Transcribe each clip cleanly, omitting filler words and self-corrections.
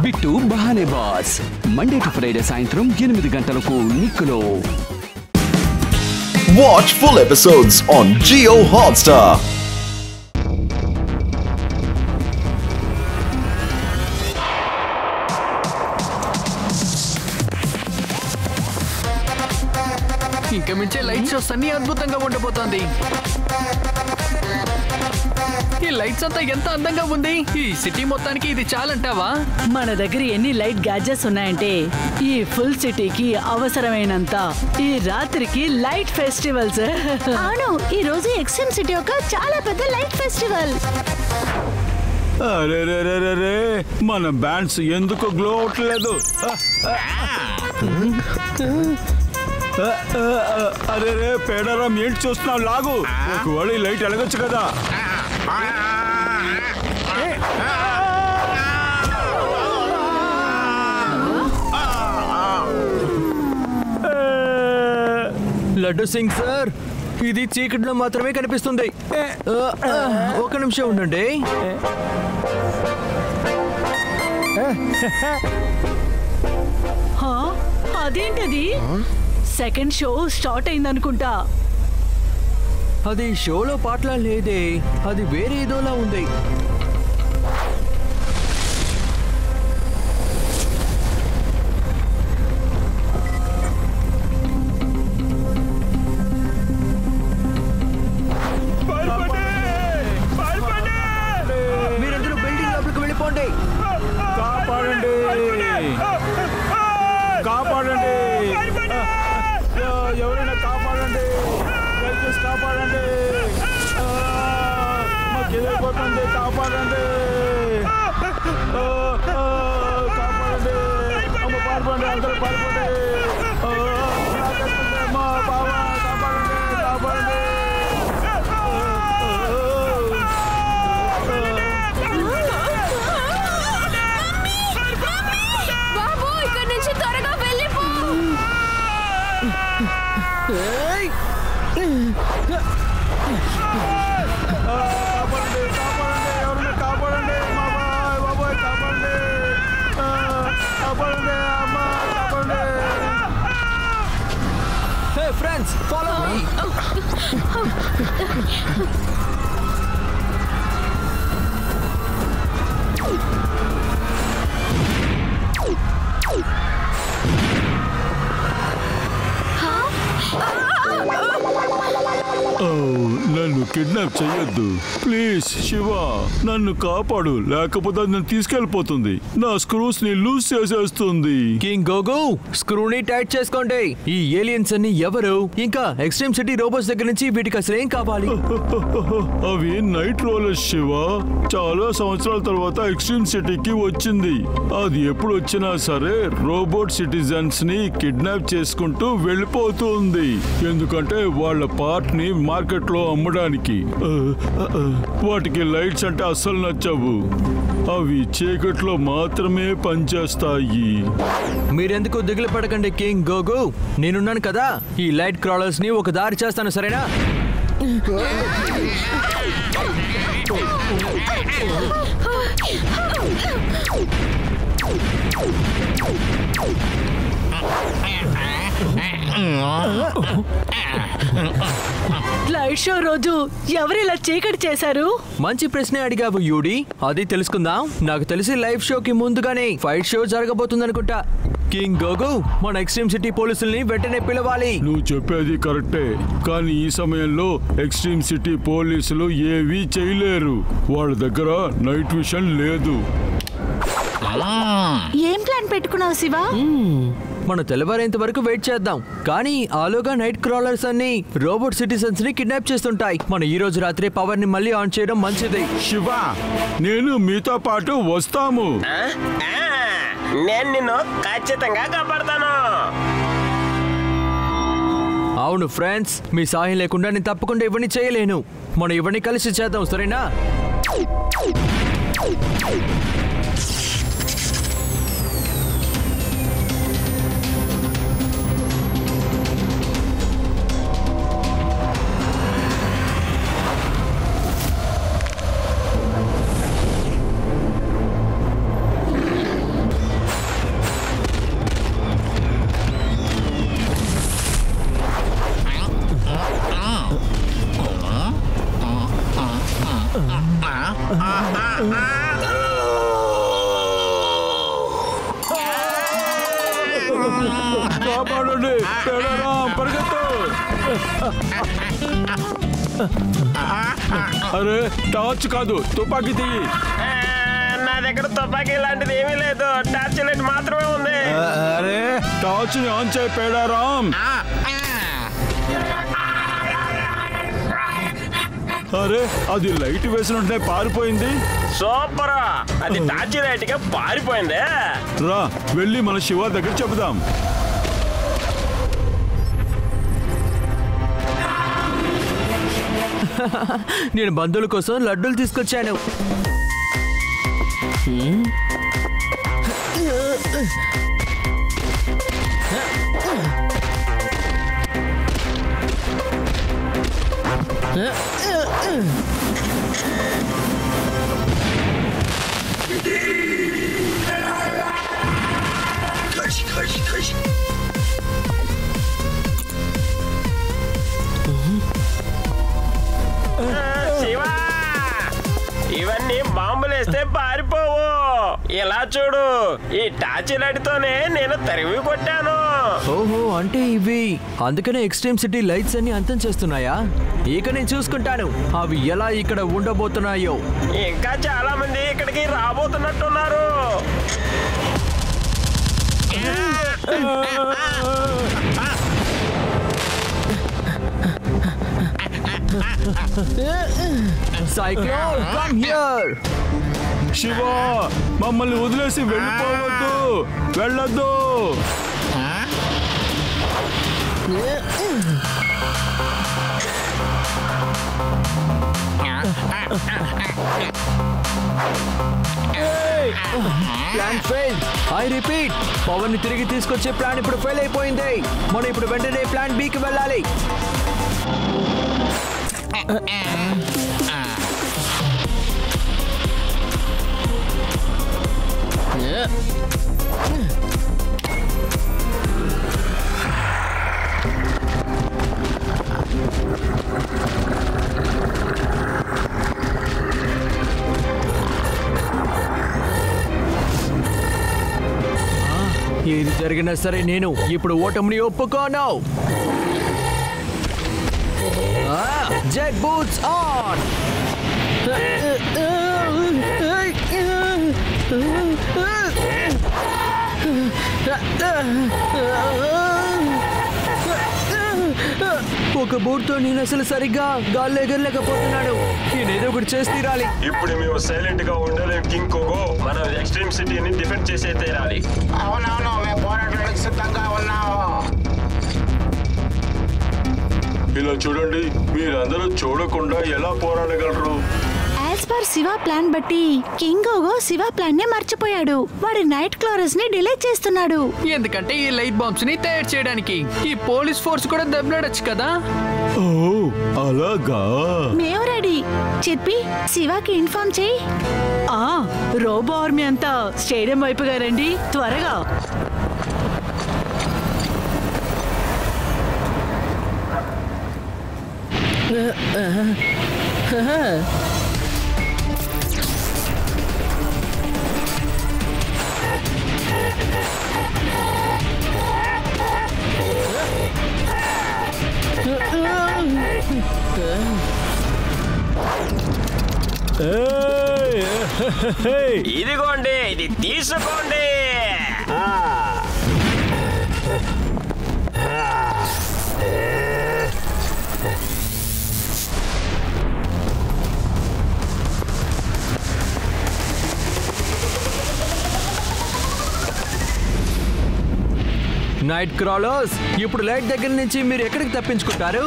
Bit బహానే boss Monday to Friday సాయంత్రం 8 గంటలకు నిక్కులో. Watch full episodes on Jio Hotstar. ఇంకా మించే లైట్ షోస్ అన్ని అద్భుతంగా ఉండబోతోంది. ఈ లైట్స్ అంతా ఎంత అందంగా ఉంది. ఈ సిటీ మొత్తానికి ఇది చాలంటావా? మన దగ్గర ఎన్ని లైట్ గ్యాడ్జెట్స్ ఉన్నాయంటే ఈ ఫుల్ సిటీకి అవసరమైనంత ఈ రాత్రికి లైట్ ఫెస్టివల్స్. అవును, ఈ రోజు ఎక్స్ట్రీమ్ సిటీ ఒక చాలా పెద్ద లైట్ ఫెస్టివల్. అరే మన బ్యాండ్స్ ఎందుకు గ్లో అవట్లేదు? అరే పేడరాం ఏంటి చూస్తున్నావు? లాగు. ఒకవేళ లైట్ ఎలగొచ్చు కదా. లడ్డు సింగ్ సార్, ఇది చీకట్లో మాత్రమే కనిపిస్తుంది. ఒక నిమిషం ఉండండి. అదేంటది? సెకండ్ షో స్టార్ట్ అయిందనుకుంటా. అది షోలో పాటలా లేదే, అది వేరే ఏదోలా ఉంది. మీరందరూ బిల్డింగ్ లోపలికి వెళ్ళిపోండి. కాపాడండి, కాపాడండి, ఎవరైనా కాపాడండి, దయచేసి కాపాడండి. మాకు ఎదురైపోతుంది, కాపాడండి, కాపాడండి. అమ్మ పారిపోండి, అందరూ పారిపోండి. మా బాబా కాపాడండి, కాపాడండి. బాబు, ఇక్కడ నుంచి త్వరగా వెళ్ళిపో. కాపాడండి, కాపాడండి, ఎవరైనా కాపాడండి. మా బాబాయ్ కాపాడండి, కాపాడండి, అమ్మ కాపాడండి. హే ఫ్రెండ్స్, ఫాలో మీ. నన్ను కిడ్నాప్ చెయ్యొద్దు ప్లీజ్. శివ, నన్ను కాపాడు, లేకపోతే నన్ను తీసుకెళ్ళిపోతుంది. నా స్క్రూస్ ని లూజ్ చేసేస్తుంది. కింగ్ గోగో, స్క్రూని టైట్ చేసుకోండి. ఈ ఏలియన్స్ అన్ని ఎవరు? ఇంకా ఎక్స్ట్రీమ్ సిటీ రోబోట్స్ దగ్గర నుంచి వీటికి అసలు ఏం కావాలి? అవి నైట్ రోలర్స్ శివ. చాలా సంవత్సరాల తర్వాత ఎక్స్ట్రీమ్ సిటీకి వచ్చింది. అది ఎప్పుడు వచ్చినా సరే రోబోట్ సిటిజన్స్ ని కిడ్నాప్ చేసుకుంటూ వెళ్ళిపోతుంది. ఎందుకంటే వాళ్ళ పార్ట్ ని మార్కెట్ లో అమ్మడానికి. వాటికి లైట్స్ అంటే అస్సలు నచ్చవు. అవి చీకట్లో మాత్రమే పనిచేస్తాయి. మీరెందుకు దిగులు పడకండి కింగ్ గోగో, నేనున్నాను కదా. ఈ లైట్ క్రాలర్స్ ని ఒక దారి చేస్తాను, సరేనా? లైట్ షో రోజు ఎవరిలా చీకటి చేశారు? మంచి ప్రశ్నే అడిగావు యూడి. అది తెలుసుకుందాం. నాకు తెలిసి లైవ్ షోకి ముందుగానే ఫైట్ షో జరగబోతుందనుకుంటా. కింగ్ గోగో, మన ఎక్స్ట్రీమ్ సిటీ పోలీసుల్ని వెంటనే పిలవాలి. నువ్వు చెప్పేది కరెక్టే, కానీ ఈ సమయంలో ఎక్స్ట్రీమ్ సిటీ పోలీసులు ఏవీ చేయలేరు. వాళ్ళ దగ్గర నైట్ విషన్ లేదు. ఏం ప్లాన్ పెట్టుకున్నావు శివ? మనం తెల్లవారేంత వరకు వెయిట్ చేద్దాం. కానీ ఆలోగా నైట్ క్రాలర్స్ అన్ని రోబోట్ సిటిజన్స్ ని కిడ్నాప్ చేస్తుంటాయి. మనం ఈ రోజు రాత్రి పవర్ ని మళ్ళీ ఆన్ చేయడం మంచిది. శివ, నేను మీతో పాటు వస్తాము. నేను నిన్ను ఖచ్చితంగా కాపాడతాను. అవును ఫ్రెండ్స్, మీ సహాయం లేకుండా నేను తప్పకుండా ఇవన్నీ చేయలేను. మనం ఇవన్నీ కలిసి చేద్దాం, సరేనా? కాపాడండి పేడారాం పరిగెత్తు అరే టార్చ్ కాదు తుపాకీ తీయి నా దగ్గర తుపాకీ లాంటిది ఏమీ లేదు టార్చ్ లైట్ మాత్రమే ఉంది అరే టార్చ్ ని ఆన్ చేయి పేడారాం అరే అది లైట్ వేసినట్టే పారిపోయింది సూపర్ అది టార్చ్ లైట్ గా పారిపోయింది రా వెళ్ళి మన శివ దగ్గర చెబుదాం నేను బంధువుల కోసం లడ్డూలు తీసుకొచ్చాను. శివ ఇవన్నీ బాంబులేస్తే పారిపోవు ఇలా చూడు ఈ టార్చ్ లైట్తోనే నేను తరివి కొట్టాను ఓహో అంటే ఇవి అందుకనే ఎక్స్ట్రీమ్ సిటీ లైట్స్ అన్ని అంతం చేస్తున్నాయా? ఇక నేను చూసుకుంటాను అవి ఎలా ఇక్కడ ఉండబోతున్నాయో. ఇంకా చాలా మంది ఇక్కడికి రాబోతున్నట్టున్నారు. Cyclone come here. శివ మమ్మల్ని వదిలేసి వెళ్ళిపోవద్దు వెళ్ళొద్దు plan fail. I repeat power ని తిరిగి తీసుకొచ్చే ప్లాన్ ఇప్పుడు ఫెయిల్ అయిపోయింది. మనం ఇప్పుడు వెంటనే ప్లాన్ బి కి వెళ్ళాలి. ఏది జరిగినా సరే నేను ఇప్పుడు ఓటమిని ఒప్పుకోను. Jet boots on. ఒక బూట్తో నేను అసలు సరిగ్గా గాల్లో ఎగరలేకపోతున్నాడు. నేనేదో ఒకటి చేసి తీరాలి. ఇప్పుడు మేము సైలెంట్ గా ఉండలేం కింగ్ కోగో. మనం ఎక్స్ట్రీమ్ సిటీని డిఫెండ్ చేసే తీరాలి. అవునవును మేము పోరాటానికి సిద్ధంగా ఉన్నాము. ఇలా చూడండి మీరందరూ చూడకుండా ఎలా పోరాడగలరు? యాజ్ పర్ శివ ప్లాన్ బట్టి కింగ్ గోగో శివ ప్లాన్ నే మర్చిపోయాడు. వాడి నైట్ క్లోరస్ ని డిలే చేస్తున్నాడు. ఎందుకంటే ఈ లైట్ బాంబ్స్ ని తయారు చేయడానికి ఈ పోలీస్ ఫోర్స్ కూడా దెబ్బలాడొచ్చు కదా. ఓ అలాగా. మేము రెడీ. చెప్పి శివకి ఇన్ఫార్మ్ చేయి. రోబో ఆర్మీ అంతా స్టేడియం వైపుగా రండి త్వరగా. ఇదిగోండి ఇది తీసుకోండి. నైట్ క్రాలర్స్ ఇప్పుడు లైట్ దగ్గర నుంచి మీరు ఎక్కడికి తప్పించుకుంటారు?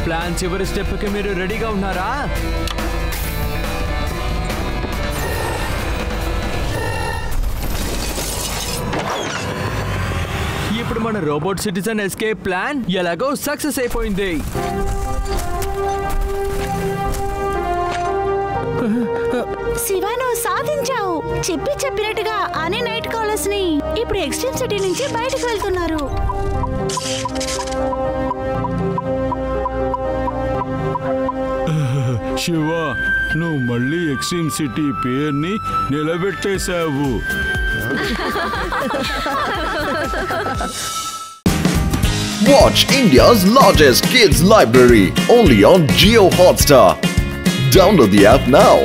ప్లాన్ చివరి స్టెప్ కి మీరు రెడీగా ఉన్నారా? ఇప్పుడు మన రోబోట్ సిటిజన్ ఎస్కేప్ ప్లాన్ ఎలాగో సక్సెస్ అయిపోయింది. శివ నువ్వు సాధించావు. చెప్పినట్టుగా అన్ని నైట్ కాలర్స్ ని ఇప్పుడు ఎక్స్ట్రీమ్ సిటీ నుంచి బయటకు వెళ్తున్నారు. శివ, నువ్వు మళ్ళీ ఎక్స్ట్రీమ్ సిటీ పేరుని నిలబెట్టేశావు. Watch India's largest kids library only on Jio Hotstar. Download the app now.